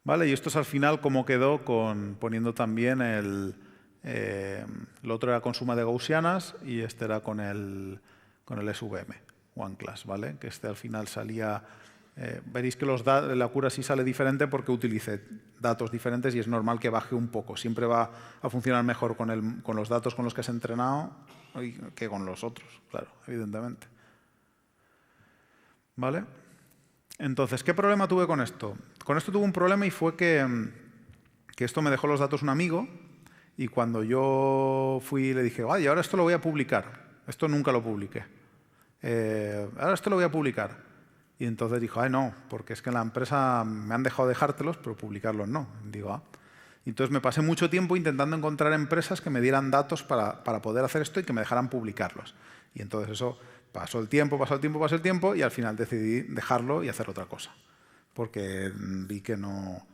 ¿Vale? Y esto es al final como quedó poniendo también lo otro era con suma de gaussianas y este era con el SVM, one class, ¿vale? Que este al final salía... veréis que la accuracy sale diferente porque utilice datos diferentes y es normal que baje un poco. Siempre va a funcionar mejor con los datos con los que has entrenado que con los otros, claro, evidentemente. ¿Vale? Entonces, ¿qué problema tuve con esto? Con esto tuve un problema y fue que esto me dejó los datos un amigo y cuando yo fui le dije, ay, ahora esto lo voy a publicar. Esto nunca lo publiqué. Ahora esto lo voy a publicar. Y entonces dijo, ay, no, porque es que en la empresa me han dejado dejártelos, pero publicarlos no. Digo, ah. Y entonces me pasé mucho tiempo intentando encontrar empresas que me dieran datos para poder hacer esto y que me dejaran publicarlos. Y entonces eso... Pasó el tiempo y al final decidí dejarlo y hacer otra cosa. Porque vi que no...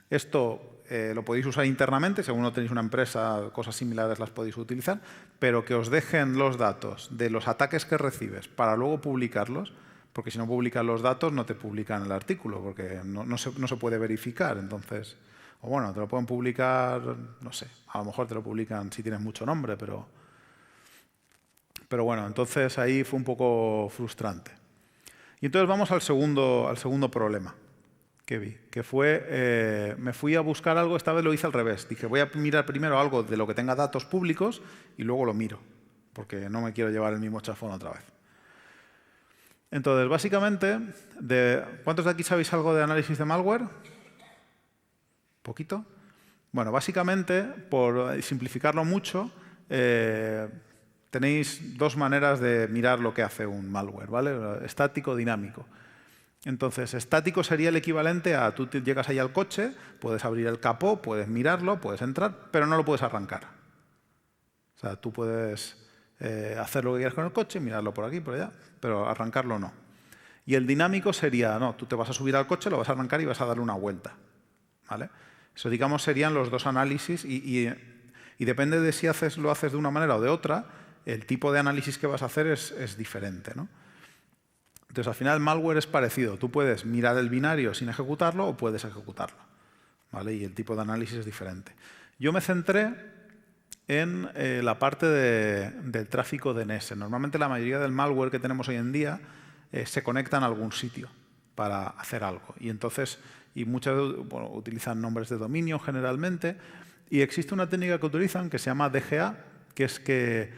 esto lo podéis usar internamente, según no tenéis una empresa, cosas similares las podéis utilizar, pero que os dejen los datos de los ataques que recibes para luego publicarlos, porque si no publican los datos no te publican el artículo, porque no se puede verificar. Entonces, o bueno, te lo pueden publicar, no sé, a lo mejor te lo publican si tienes mucho nombre, pero bueno, entonces ahí fue un poco frustrante. Y entonces vamos al segundo problema que vi, que fue, me fui a buscar algo, esta vez lo hice al revés. Dije, voy a mirar primero algo de lo que tenga datos públicos y luego lo miro, porque no me quiero llevar el mismo chafón otra vez. Entonces, básicamente, ¿cuántos de aquí sabéis algo de análisis de malware? ¿Poquito? Bueno, básicamente, por simplificarlo mucho, tenéis dos maneras de mirar lo que hace un malware, ¿vale? Estático o dinámico. Entonces, estático sería el equivalente a tú llegas ahí al coche, puedes abrir el capó, puedes mirarlo, puedes entrar, pero no lo puedes arrancar. O sea, tú puedes hacer lo que quieras con el coche, mirarlo por aquí, por allá, pero arrancarlo no. Y el dinámico sería, no, tú te vas a subir al coche, lo vas a arrancar y vas a darle una vuelta, ¿vale? Eso, digamos, serían los dos análisis y depende de si lo haces de una manera o de otra, el tipo de análisis que vas a hacer es diferente, ¿no? Entonces, al final, el malware es parecido. Tú puedes mirar el binario sin ejecutarlo o puedes ejecutarlo, ¿vale? Y el tipo de análisis es diferente. Yo me centré en la parte del tráfico DNS. Normalmente, la mayoría del malware que tenemos hoy en día se conecta en algún sitio, para hacer algo. Y entonces, muchas utilizan nombres de dominio generalmente, y existe una técnica que utilizan que se llama DGA, que es que,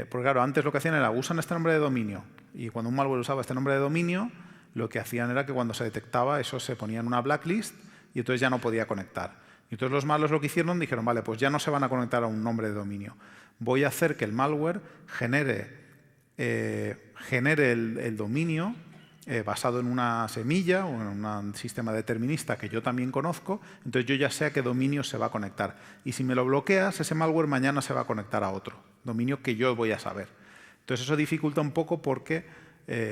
porque claro, antes lo que hacían era usan este nombre de dominio, y cuando un malware usaba este nombre de dominio, lo que hacían era que cuando se detectaba eso se ponía en una blacklist y entonces ya no podía conectar. Y entonces los malos lo que hicieron, dijeron, vale, pues ya no se van a conectar a un nombre de dominio. Voy a hacer que el malware genere el dominio basado en una semilla o en un sistema determinista que yo también conozco, entonces yo ya sé a qué dominio se va a conectar. Y si me lo bloqueas, ese malware mañana se va a conectar a otro dominio que yo voy a saber. Entonces eso dificulta un poco porque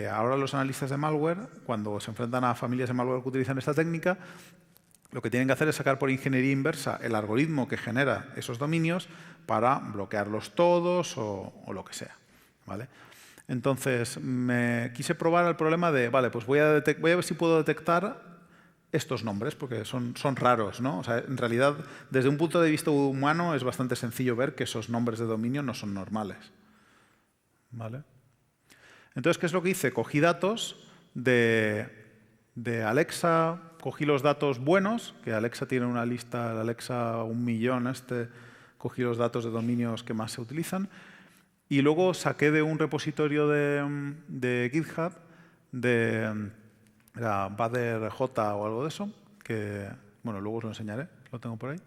ahora los analistas de malware, cuando se enfrentan a familias de malware que utilizan esta técnica, lo que tienen que hacer es sacar por ingeniería inversa el algoritmo que genera esos dominios para bloquearlos todos o lo que sea, ¿vale? Entonces, me quise probar el problema de, vale, pues voy a ver si puedo detectar estos nombres, porque son raros, ¿no? O sea, en realidad, desde un punto de vista humano, es bastante sencillo ver que esos nombres de dominio no son normales, ¿vale? Entonces, ¿qué es lo que hice? Cogí datos de Alexa, cogí los datos buenos, que Alexa tiene una lista, el Alexa 1.000.000, cogí los datos de dominios que más se utilizan, y luego saqué de un repositorio de GitHub, era BudderJ o algo de eso, que, bueno, luego os lo enseñaré, lo tengo por ahí.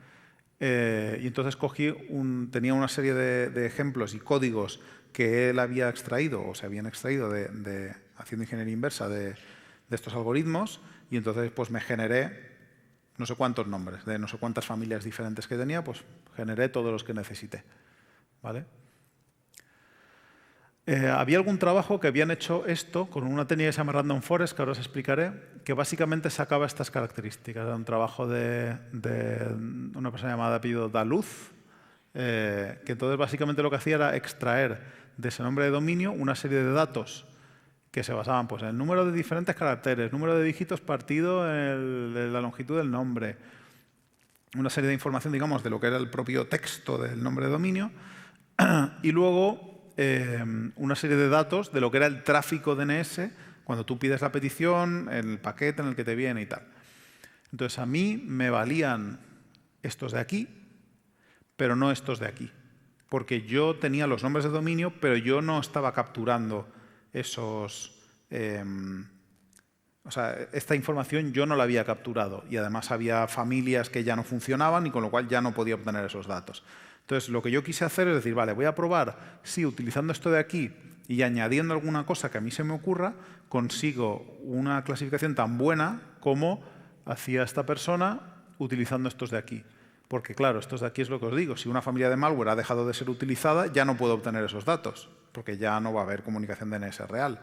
Y entonces tenía una serie de ejemplos y códigos que él había extraído, o se habían extraído haciendo ingeniería inversa de estos algoritmos, y entonces pues me generé no sé cuántos nombres, de no sé cuántas familias diferentes que tenía, pues generé todos los que necesité, ¿vale? Había algún trabajo que habían hecho esto con una técnica que se llama Random Forest, que ahora os explicaré, que básicamente sacaba estas características. Era un trabajo de una persona llamada apellido Daluz, que entonces básicamente lo que hacía era extraer de ese nombre de dominio una serie de datos que se basaban pues, en el número de diferentes caracteres, número de dígitos partido en la longitud del nombre, una serie de información, digamos, de lo que era el propio texto del nombre de dominio, y luego una serie de datos de lo que era el tráfico DNS cuando tú pides la petición, el paquete en el que te viene y tal. Entonces, a mí me valían estos de aquí, pero no estos de aquí. Porque yo tenía los nombres de dominio, pero yo no estaba capturando esos... o sea, esta información yo no la había capturado. Y además había familias que ya no funcionaban y con lo cual ya no podía obtener esos datos. Entonces, lo que yo quise hacer es decir, vale, voy a probar si utilizando esto de aquí y añadiendo alguna cosa que a mí se me ocurra, consigo una clasificación tan buena como hacía esta persona utilizando estos de aquí. Porque, claro, estos de aquí es lo que os digo. Si una familia de malware ha dejado de ser utilizada, ya no puedo obtener esos datos, porque ya no va a haber comunicación DNS real.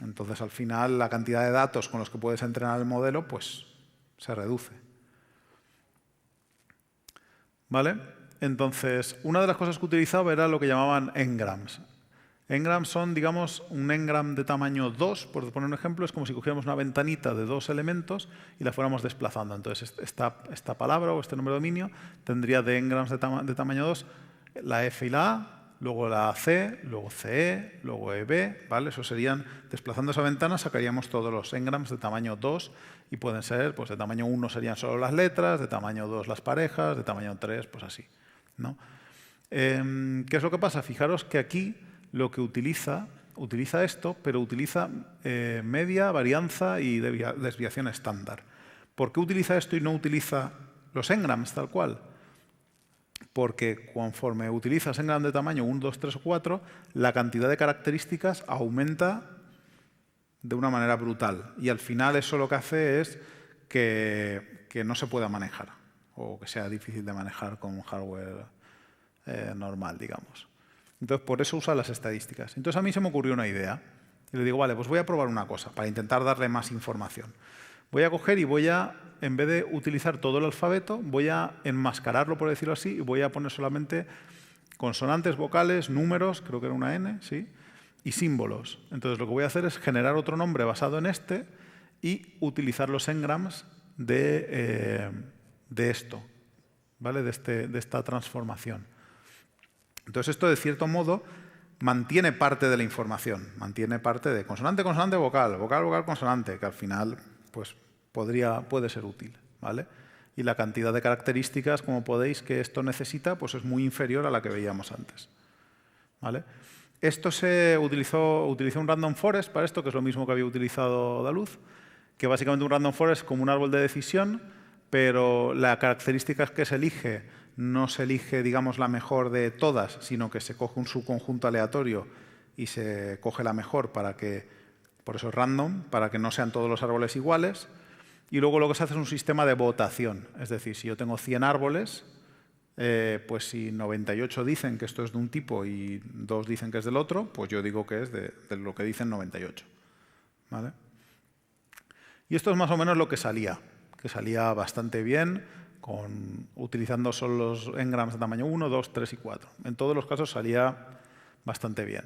Entonces, al final, la cantidad de datos con los que puedes entrenar el modelo, pues, se reduce. ¿Vale? Entonces, una de las cosas que utilizaba era lo que llamaban engrams. Engrams son, digamos, un engram de tamaño 2, por poner un ejemplo, es como si cogiéramos una ventanita de 2 elementos y la fuéramos desplazando. Entonces, esta palabra o este nombre de dominio tendría de engrams de tamaño 2 la F y la A, luego la C, luego CE, luego EB, ¿vale? Eso serían, desplazando esa ventana, sacaríamos todos los engrams de tamaño 2 y pueden ser, pues de tamaño 1 serían solo las letras, de tamaño 2 las parejas, de tamaño 3, pues así, ¿no? ¿Qué es lo que pasa? Fijaros que aquí lo que utiliza esto, pero utiliza media, varianza y desviación estándar. ¿Por qué utiliza esto y no utiliza los engrams tal cual? Porque conforme utilizas engram de tamaño 1, 2, 3 o 4, la cantidad de características aumenta de una manera brutal. Y al final eso lo que hace es que no se pueda manejar o que sea difícil de manejar con un hardware normal, digamos. Entonces, por eso usa las estadísticas. Entonces, a mí se me ocurrió una idea. Y le digo, vale, pues voy a probar una cosa para intentar darle más información. Voy a coger y voy a, en vez de utilizar todo el alfabeto, voy a enmascararlo, por decirlo así, y voy a poner solamente consonantes, vocales, números, creo que era una N, ¿sí? Y símbolos. Entonces, lo que voy a hacer es generar otro nombre basado en este y utilizar los engrams de esto, ¿vale? De esta transformación. Entonces, esto, de cierto modo, mantiene parte de la información, mantiene parte de consonante, consonante, vocal, vocal, vocal, consonante, que al final pues, puede ser útil, ¿vale? Y la cantidad de características, como podéis, que esto necesita, pues es muy inferior a la que veíamos antes, ¿vale? Esto utilizó un random forest para esto, que es lo mismo que había utilizado Daluz, que básicamente un random forest es como un árbol de decisión, pero la característica que se elige no se elige, digamos, la mejor de todas, sino que se coge un subconjunto aleatorio y se coge la mejor para que, por eso es random, para que no sean todos los árboles iguales. Y luego lo que se hace es un sistema de votación. Es decir, si yo tengo 100 árboles, pues si 98 dicen que esto es de un tipo y 2 dicen que es del otro, pues yo digo que es de lo que dicen 98. ¿Vale? Y esto es más o menos lo que salía bastante bien, utilizando solo los engrams de tamaño 1, 2, 3 y 4. En todos los casos salía bastante bien.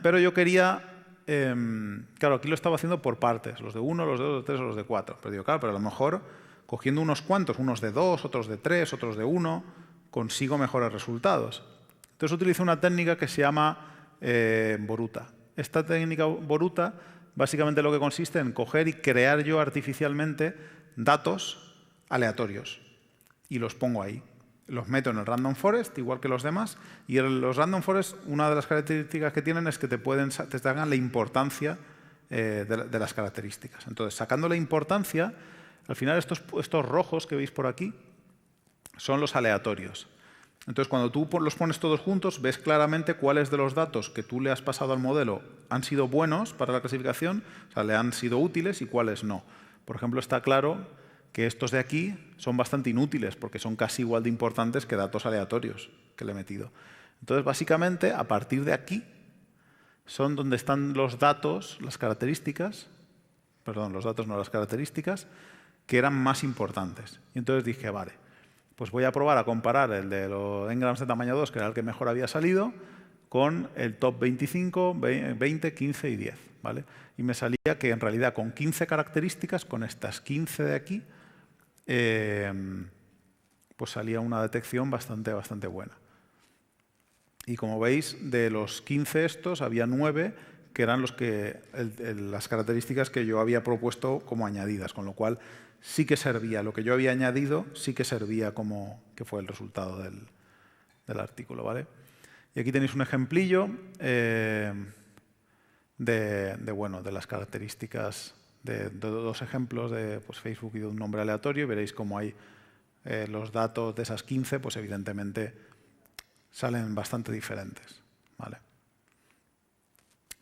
Pero yo quería... claro, aquí lo estaba haciendo por partes, los de 1, los de 2, los de 3 o los de 4. Pero digo, claro, pero a lo mejor cogiendo unos cuantos, unos de 2, otros de 3, otros de 1, consigo mejores resultados. Entonces utilizo una técnica que se llama Boruta. Esta técnica Boruta básicamente lo que consiste en coger y crear yo artificialmente datos aleatorios y los pongo ahí. Los meto en el random forest, igual que los demás, y los random forest, una de las características que tienen es que te hagan la importancia de las características. Entonces, sacando la importancia, al final estos rojos que veis por aquí son los aleatorios. Entonces, cuando tú los pones todos juntos, ves claramente cuáles de los datos que tú le has pasado al modelo han sido buenos para la clasificación, o sea, le han sido útiles, y cuáles no. Por ejemplo, está claro que estos de aquí son bastante inútiles porque son casi igual de importantes que datos aleatorios que le he metido. Entonces, básicamente, a partir de aquí son donde están los datos, las características, perdón, los datos no, las características, que eran más importantes. Y entonces dije, vale, pues voy a probar a comparar el de los engrams de tamaño 2, que era el que mejor había salido, con el top 25, 20, 15 y 10. ¿Vale? Y me salía que en realidad con 15 características, con estas 15 de aquí, pues salía una detección bastante buena. Y como veis, de los 15 estos, había 9 que eran las características que yo había propuesto como añadidas, con lo cual sí que servía. Lo que yo había añadido sí que servía como que fue el resultado del artículo. ¿Vale? Y aquí tenéis un ejemplillo de las características de dos ejemplos de pues, Facebook y de un nombre aleatorio. Y veréis cómo hay los datos de esas 15, pues evidentemente salen bastante diferentes. ¿Vale?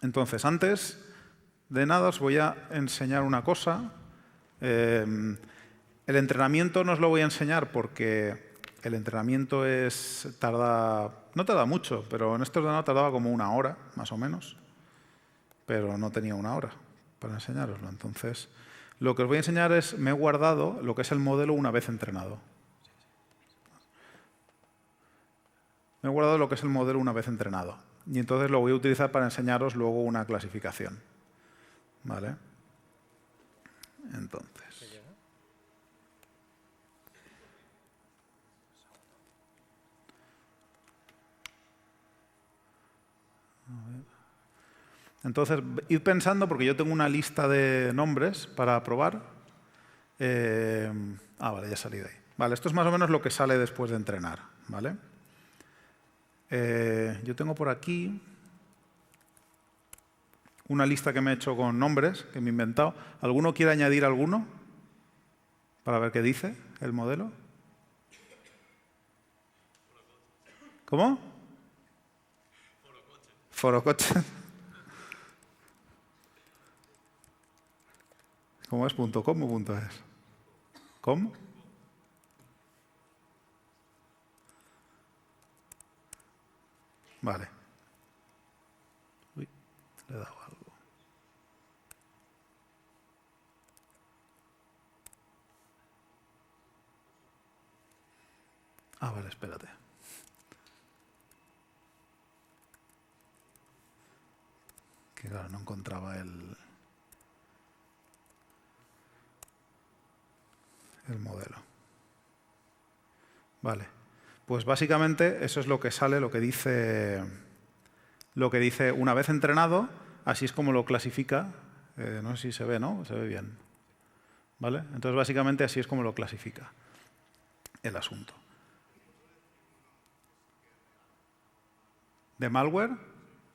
Entonces, antes de nada os voy a enseñar una cosa. El entrenamiento no os lo voy a enseñar porque el entrenamiento no tarda mucho, pero en este ordenador tardaba como 1 hora, más o menos. Pero no tenía 1 hora para enseñároslo. Entonces, lo que os voy a enseñar me he guardado lo que es el modelo una vez entrenado. Me he guardado lo que es el modelo una vez entrenado. Y entonces lo voy a utilizar para enseñaros luego una clasificación. ¿Vale? Entonces. Entonces, id pensando, porque yo tengo una lista de nombres para probar. Vale, ya ha salido ahí. Vale, esto es más o menos lo que sale después de entrenar. ¿Vale? Yo tengo por aquí una lista que me he hecho con nombres que me he inventado. ¿Alguno quiere añadir alguno para ver qué dice el modelo? ¿Cómo? Forocoche. ¿Cómo es? ¿.com o .es? ¿Com? Vale. Uy, le he dado algo. Vale, espérate. Que claro, no encontraba el modelo. Vale. Pues básicamente eso es lo que sale, lo que dice lo que dice una vez entrenado, así es como lo clasifica. No sé si se ve, ¿no? Se ve bien. ¿Vale? Entonces, básicamente, así es como lo clasifica el asunto. De malware,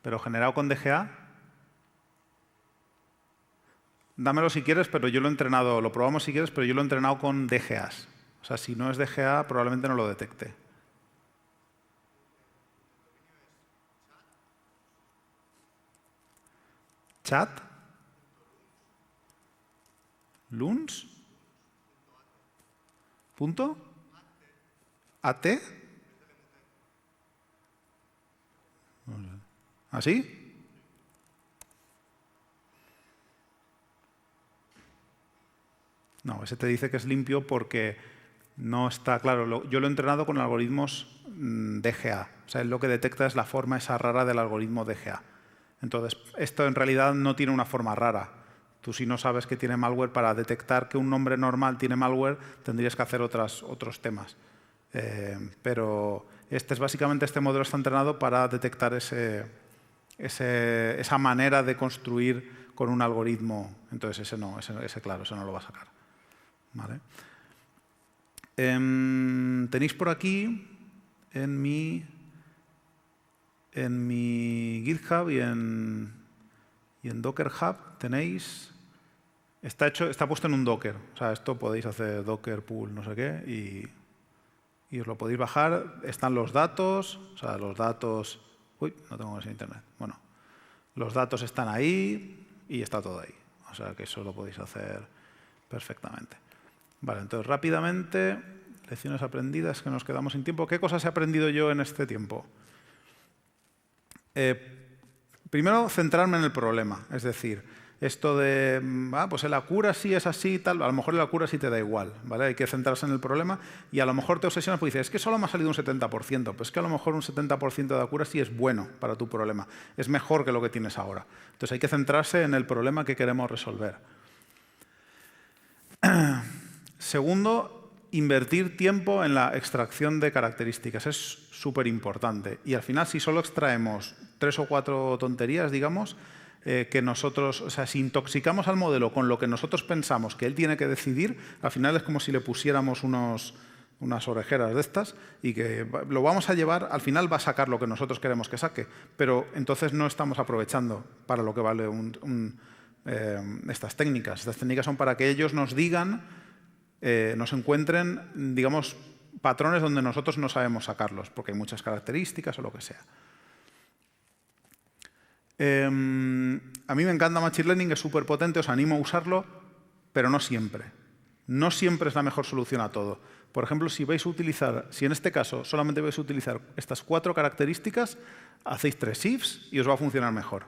pero generado con DGA. Dámelo si quieres, pero yo lo he entrenado, lo probamos si quieres, pero yo lo he entrenado con DGAs. O sea, si no es DGA, probablemente no lo detecte. Chat. Luns. Punto. AT. ¿Así? No, ese te dice que es limpio porque no está claro. Yo lo he entrenado con algoritmos DGA. O sea, lo que detecta es la forma esa rara del algoritmo DGA. Entonces, esto en realidad no tiene una forma rara. Tú, si no sabes que tiene malware, para detectar que un nombre normal tiene malware, tendrías que hacer otros temas. Pero básicamente este modelo está entrenado para detectar esa manera de construir con un algoritmo. Entonces, claro, ese no lo va a sacar. ¿Vale? Tenéis por aquí, en mi GitHub y en Docker Hub, tenéis... Está puesto en un Docker. O sea, esto podéis hacer Docker, pool, no sé qué, y os lo podéis bajar. Están los datos, o sea, los datos... Uy, no tengo ese internet. Bueno, los datos están ahí y está todo ahí. O sea, que eso lo podéis hacer perfectamente. Vale, entonces rápidamente, lecciones aprendidas, que nos quedamos sin tiempo. ¿Qué cosas he aprendido yo en este tiempo? Primero, centrarme en el problema. Es decir, esto de, pues el accuracy es así y tal, a lo mejor el accuracy te da igual, ¿vale? Hay que centrarse en el problema y a lo mejor te obsesionas porque dices, es que solo me ha salido un 70%. Pues es que a lo mejor un 70% de accuracy es bueno para tu problema. Es mejor que lo que tienes ahora. Entonces hay que centrarse en el problema que queremos resolver. Segundo, invertir tiempo en la extracción de características. Es súper importante. Y al final, si solo extraemos 3 o 4 tonterías, digamos, que nosotros, o sea, si intoxicamos al modelo con lo que nosotros pensamos que él tiene que decidir, al final es como si le pusiéramos unas orejeras de estas y que lo vamos a llevar, al final va a sacar lo que nosotros queremos que saque, pero entonces no estamos aprovechando para lo que vale estas técnicas. Estas técnicas son para que ellos nos digan, nos encuentren, digamos, patrones donde nosotros no sabemos sacarlos, porque hay muchas características o lo que sea. A mí me encanta Machine Learning, es súper potente, os animo a usarlo, pero no siempre. No siempre es la mejor solución a todo. Por ejemplo, si en este caso solamente vais a utilizar estas 4 características, hacéis 3 ifs y os va a funcionar mejor.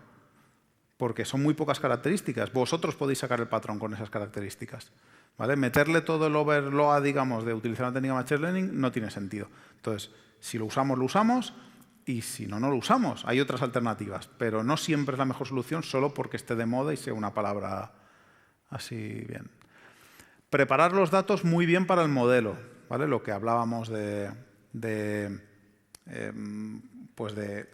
Porque son muy pocas características. Vosotros podéis sacar el patrón con esas características. ¿Vale? Meterle todo el overload, digamos, de utilizar una técnica de Machine Learning no tiene sentido. Entonces, si lo usamos, lo usamos. Y si no, no lo usamos. Hay otras alternativas. Pero no siempre es la mejor solución solo porque esté de moda y sea una palabra así bien. Preparar los datos muy bien para el modelo. ¿Vale? Lo que hablábamos de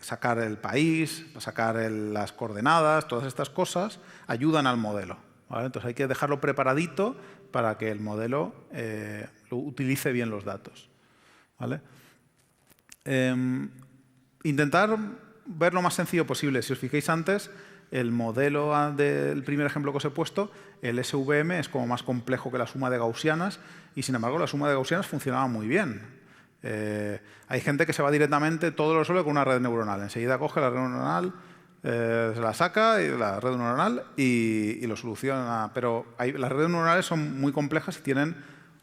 sacar el país, sacar las coordenadas, todas estas cosas ayudan al modelo. ¿Vale? Entonces hay que dejarlo preparadito para que el modelo utilice bien los datos. ¿Vale? Intentar ver lo más sencillo posible. Si os fijáis antes, el modelo del primer ejemplo que os he puesto, el SVM es como más complejo que la suma de gaussianas y, sin embargo, la suma de gaussianas funcionaba muy bien. Hay gente que se va directamente, todo lo resuelve con una red neuronal. Enseguida coge la red neuronal, se la saca, la red neuronal, y lo soluciona. Pero las redes neuronales son muy complejas y tienen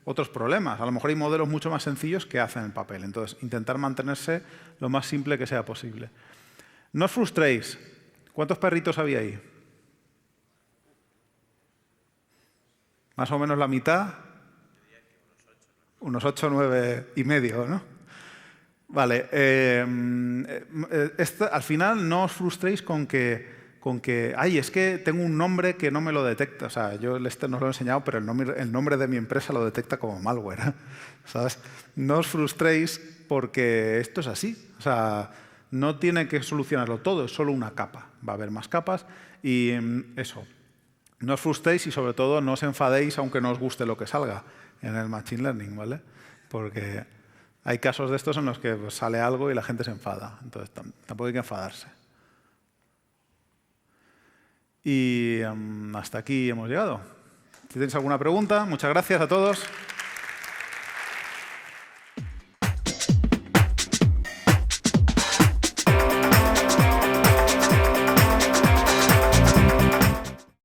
otros problemas. A lo mejor hay modelos mucho más sencillos que hacen el papel. Entonces, intentar mantenerse lo más simple que sea posible. No os frustréis. ¿Cuántos perritos había ahí? Más o menos la mitad. Unos 8, 9 y medio, ¿no? Vale. Al final no os frustréis con que ay, es que tengo un nombre que no me lo detecta. O sea, yo no os lo he enseñado, pero el nombre de mi empresa lo detecta como malware. ¿Sabes? No os frustréis porque esto es así. O sea, no tiene que solucionarlo todo, es solo una capa. Va a haber más capas y eso. No os frustréis y, sobre todo, no os enfadéis aunque no os guste lo que salga en el Machine Learning, ¿vale? Porque hay casos de estos en los que pues, sale algo y la gente se enfada. Entonces, tampoco hay que enfadarse. Y hasta aquí hemos llegado. Si tenéis alguna pregunta, muchas gracias a todos.